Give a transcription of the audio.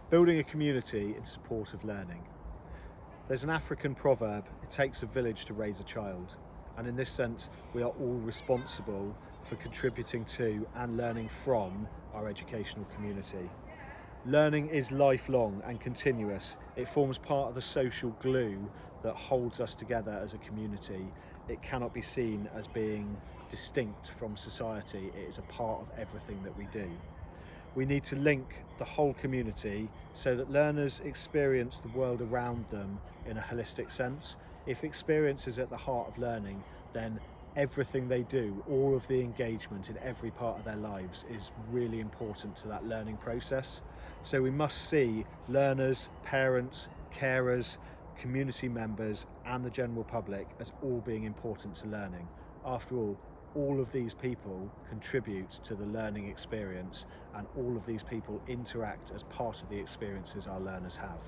Building a community in support of learning. There's an African proverb, it takes a village to raise a child. And in this sense, we are all responsible for contributing to and learning from our educational community. Learning is lifelong and continuous. It forms part of the social glue that holds us together as a community. It cannot be seen as being distinct from society. It is a part of everything that we do. We need to link the whole community so that learners experience the world around them in a holistic sense. If experience is at the heart of learning, then everything they do, all of the engagement in every part of their lives is really important to that learning process. So we must see learners, parents, carers, community members and the general public as all being important to learning. After all of these people contribute to the learning experience, and all of these people interact as part of the experiences our learners have.